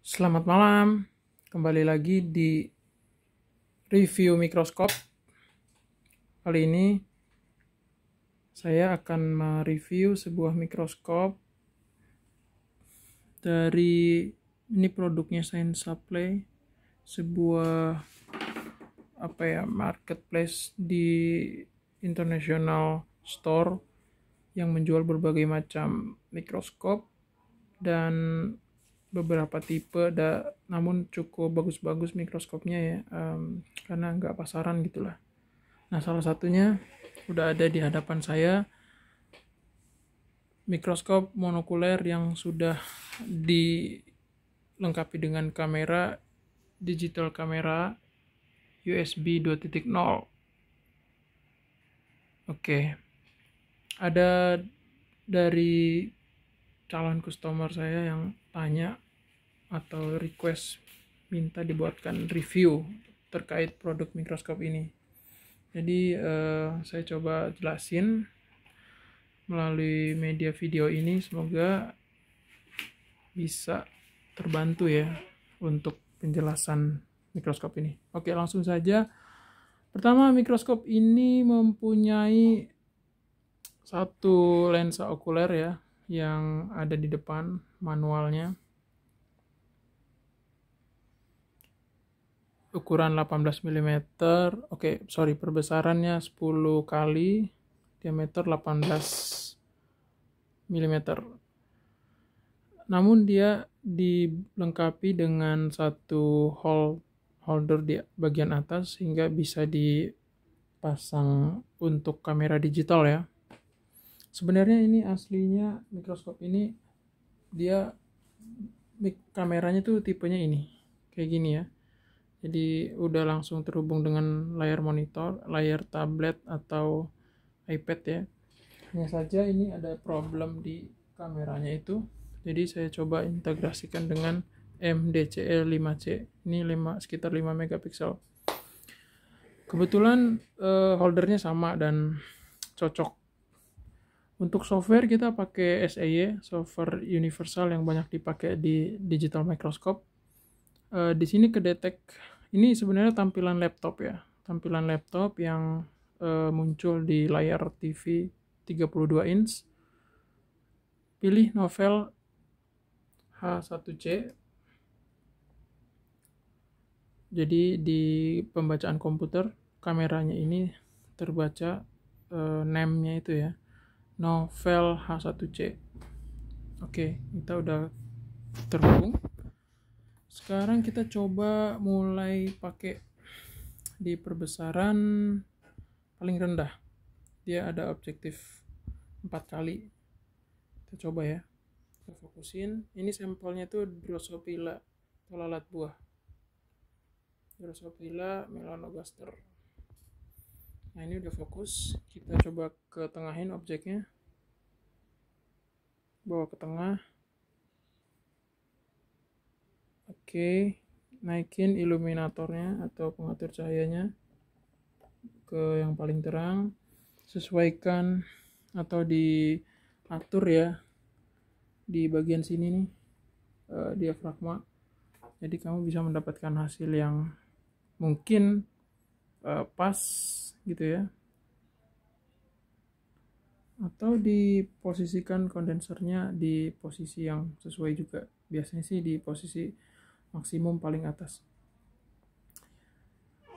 Selamat malam, kembali lagi di review mikroskop. Kali ini saya akan mereview sebuah mikroskop dari ini produknya Science Supply, sebuah marketplace di international store yang menjual berbagai macam mikroskop dan beberapa tipe, namun cukup bagus-bagus mikroskopnya ya, karena nggak pasaran gitulah. Nah, salah satunya udah ada di hadapan saya, mikroskop monokuler yang sudah dilengkapi dengan kamera digital, kamera USB 2.0. Oke, ada dari calon customer saya yang tanya atau request minta dibuatkan review terkait produk mikroskop ini. Jadi saya coba jelasin melalui media video ini, semoga bisa terbantu ya untuk penjelasan mikroskop ini. Oke, langsung saja. Pertama, mikroskop ini mempunyai satu lensa okuler ya yang ada di depan manualnya, ukuran 18 mm. Perbesarannya 10 kali, diameter 18 mm. Namun dia dilengkapi dengan satu holder di bagian atas sehingga bisa dipasang untuk kamera digital ya. Sebenarnya ini aslinya mikroskop ini, dia kameranya tuh tipenya ini, kayak gini ya. Jadi udah langsung terhubung dengan layar monitor, layar tablet atau iPad ya. Hanya saja ini ada problem di kameranya itu. Jadi saya coba integrasikan dengan MDCL 5C. Ini sekitar 5 megapiksel. Kebetulan holdernya sama dan cocok. Untuk software kita pakai SEY, software universal yang banyak dipakai di digital microscope. Di sini kedetek, ini sebenarnya tampilan laptop ya, tampilan laptop yang muncul di layar TV 32 inch. Pilih novel H1C. Jadi di pembacaan komputer kameranya ini terbaca name-nya itu ya, novel H1C. Oke, kita udah terhubung. Sekarang kita coba mulai pakai di perbesaran paling rendah. Dia ada objektif 4 kali. Kita coba ya. Kita fokusin. Ini sampelnya tuh Drosophila atau lalat buah. Drosophila melanogaster. Nah, ini udah fokus. Kita coba ke tengahin objeknya. Bawa ke tengah. Oke, naikin iluminatornya atau pengatur cahayanya ke yang paling terang. Sesuaikan atau diatur ya di bagian sini nih, diafragma. Jadi kamu bisa mendapatkan hasil yang mungkin pas gitu ya. Atau diposisikan kondensernya di posisi yang sesuai juga. Biasanya sih di posisi maksimum paling atas.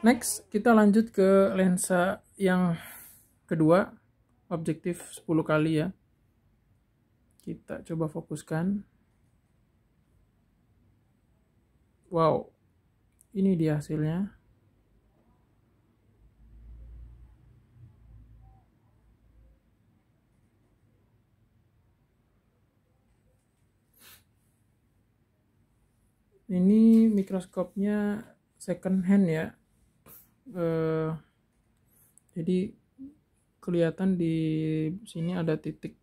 Next, kita lanjut ke lensa yang kedua, objektif 10 kali ya. Kita coba fokuskan. Wow, ini dia hasilnya. Ini mikroskopnya second hand ya. Jadi kelihatan di sini ada titik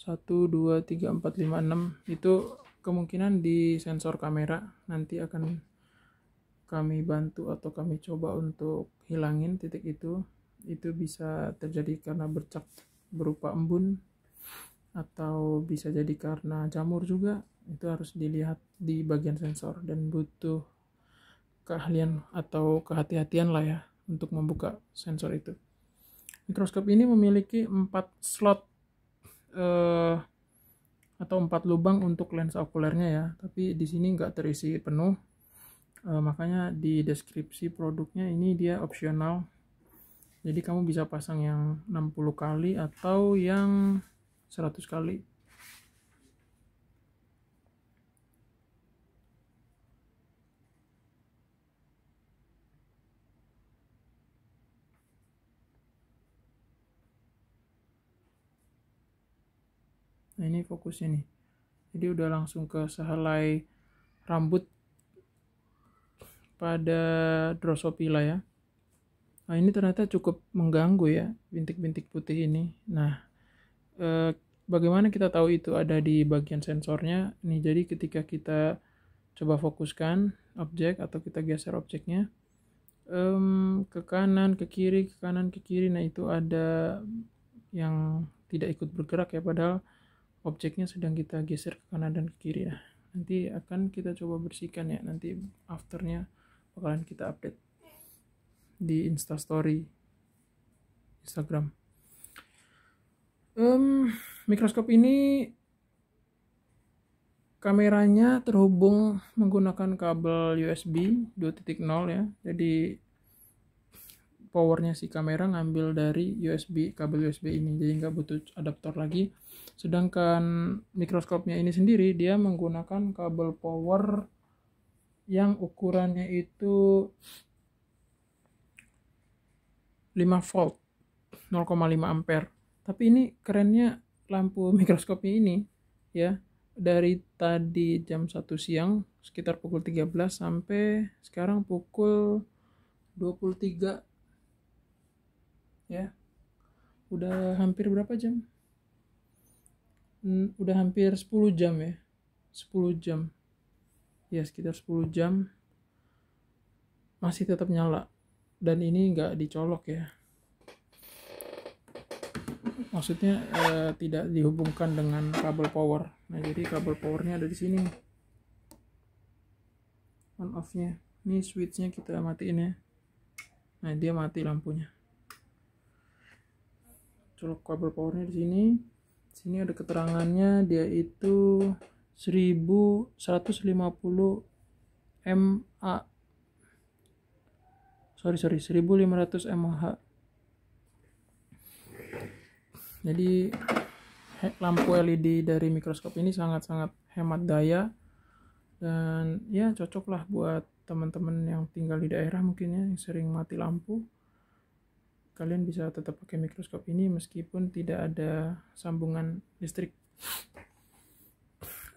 1, 2, 3, 4, 5, 6. Itu kemungkinan di sensor kamera. Nanti akan kami bantu atau kami coba untuk hilangin titik itu. Itu bisa terjadi karena bercak berupa embun, atau bisa jadi karena jamur juga, Itu harus dilihat di bagian sensor dan butuh keahlian atau kehati-hatian lah ya untuk membuka sensor itu. Mikroskop ini memiliki 4 slot eh, atau 4 lubang untuk lensa okulernya ya, tapi di sini nggak terisi penuh. Makanya di deskripsi produknya ini dia opsional. Jadi kamu bisa pasang yang 60 kali atau yang 100 kali. Nah, ini fokusnya nih. Jadi udah langsung ke sehelai rambut pada Drosophila ya. Nah, ini ternyata cukup mengganggu ya, bintik-bintik putih ini. Nah, bagaimana kita tahu itu ada di bagian sensornya? Nih, jadi ketika kita coba fokuskan objek atau kita geser objeknya ke kanan, ke kiri, ke kanan, ke kiri. Nah, itu ada yang tidak ikut bergerak ya, padahal objeknya sedang kita geser ke kanan dan ke kiri. Nah, nanti akan kita coba bersihkan ya, nanti afternya bakalan kita update di Instastory Instagram. Mikroskop ini kameranya terhubung menggunakan kabel USB 2.0 ya, jadi powernya si kamera ngambil dari kabel USB ini, jadi nggak butuh adaptor lagi. Sedangkan mikroskopnya ini sendiri dia menggunakan kabel power yang ukurannya itu 5 volt 0,5 ampere. Tapi ini kerennya lampu mikroskopnya ini ya, dari tadi jam 1 siang sekitar pukul 13 sampai sekarang pukul 23 ya, udah hampir berapa jam? Udah hampir 10 jam ya, 10 jam ya, sekitar 10 jam masih tetap nyala, dan ini nggak dicolok ya, maksudnya tidak dihubungkan dengan kabel power. Nah, jadi kabel powernya ada di sini, on off nya ini, switchnya kita matiin ya. Nah, dia mati lampunya. Colok kabel powernya di sini. Sini ada keterangannya, dia itu 1150 mA. 1500 mAh. Jadi lampu LED dari mikroskop ini sangat-sangat hemat daya, dan ya cocok lah buat teman-teman yang tinggal di daerah mungkin ya, yang sering mati lampu. Kalian bisa tetap pakai mikroskop ini meskipun tidak ada sambungan listrik.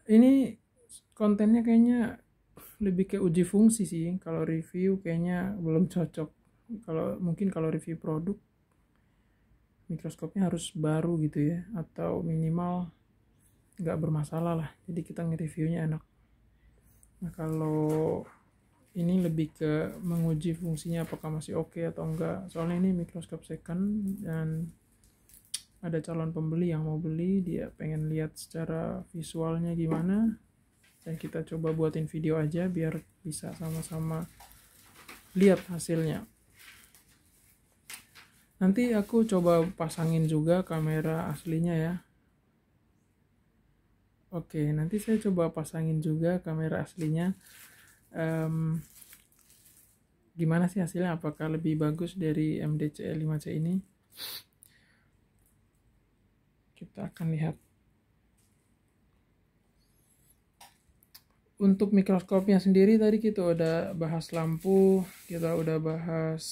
Ini kontennya kayaknya lebih ke uji fungsi sih. Kalau review kayaknya belum cocok. Kalau review produk, mikroskopnya harus baru gitu ya, atau minimal nggak bermasalah lah, jadi kita nge-reviewnya enak. Nah, kalau ini lebih ke menguji fungsinya apakah masih oke atau enggak, soalnya ini mikroskop second dan ada calon pembeli yang mau beli, dia pengen lihat secara visualnya gimana, dan kita coba buatin video aja biar bisa sama-sama lihat hasilnya. Nanti aku coba pasangin juga kamera aslinya ya. Oke, nanti saya coba pasangin juga kamera aslinya. Gimana sih hasilnya? Apakah lebih bagus dari MDCE5C ini? Kita akan lihat. Untuk mikroskopnya sendiri tadi kita udah bahas lampu, kita udah bahas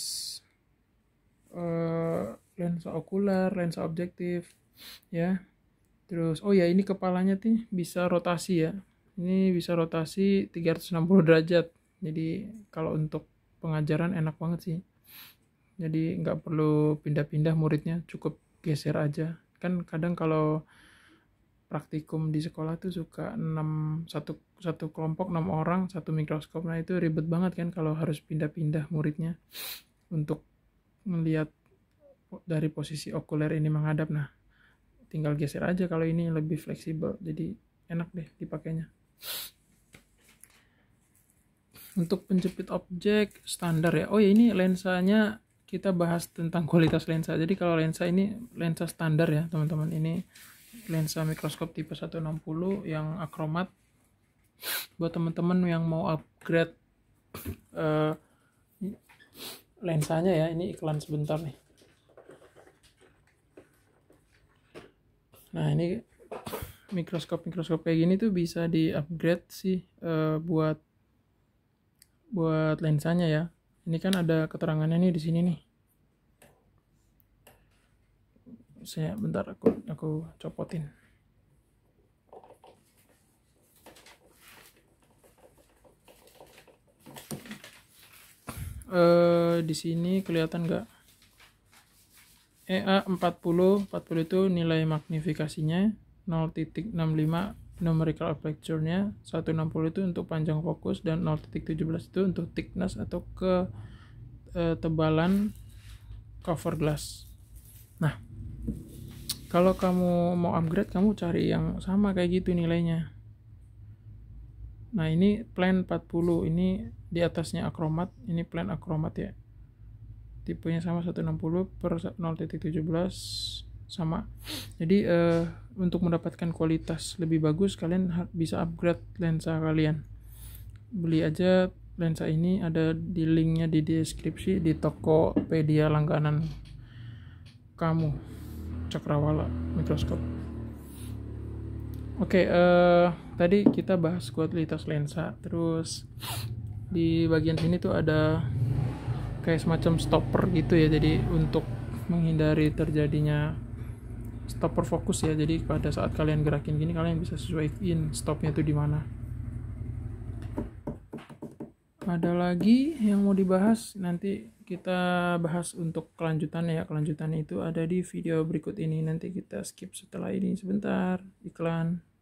lensa okuler, lensa objektif ya. Terus oh ya, ini kepalanya nih bisa rotasi ya. Ini bisa rotasi 360 derajat. Jadi kalau untuk pengajaran enak banget sih. Jadi nggak perlu pindah-pindah muridnya, cukup geser aja. Kan kadang kalau praktikum di sekolah tuh suka satu kelompok 6 orang, satu mikroskop. Nah, itu ribet banget kan kalau harus pindah-pindah muridnya untuk melihat dari posisi okuler ini menghadap. Nah, tinggal geser aja. Kalau ini lebih fleksibel, jadi enak deh dipakainya. Untuk penjepit objek standar ya. Oh ya, ini lensanya kita bahas tentang kualitas lensa. Jadi kalau lensa ini lensa standar ya teman-teman. Ini lensa mikroskop tipe 160 yang akromat. Buat teman-teman yang mau upgrade lensanya ya, ini iklan sebentar nih. Nah, ini mikroskop kayak gini tuh bisa di upgrade sih buat lensanya ya. Ini kan ada keterangannya nih di sini nih. Saya bentar, aku copotin. Di sini kelihatan nggak? EA40 itu nilai magnifikasinya, 0.65 numerical aperture-nya, 160 itu untuk panjang fokus, dan 0.17 itu untuk thickness atau ketebalan cover glass. Nah, kalau kamu mau upgrade, kamu cari yang sama kayak gitu nilainya. Nah, ini plan 40, ini di atasnya akromat, ini plan akromat ya. Tipenya sama 160 per 0.17 sama. Jadi untuk mendapatkan kualitas lebih bagus, kalian bisa upgrade lensa kalian. Beli aja lensa ini, ada di linknya di deskripsi di Tokopedia langganan kamu, Cakrawala Mikroskop. Oke, tadi kita bahas kualitas lensa. Terus di bagian sini tuh ada kayak semacam stopper gitu ya. Jadi untuk menghindari terjadinya stopper fokus ya. Jadi pada saat kalian gerakin gini, kalian bisa sesuaiin stopnya itu di mana. Ada lagi yang mau dibahas, nanti kita bahas untuk kelanjutannya ya. Kelanjutannya itu ada di video berikut ini. Nanti kita skip setelah ini sebentar, iklan.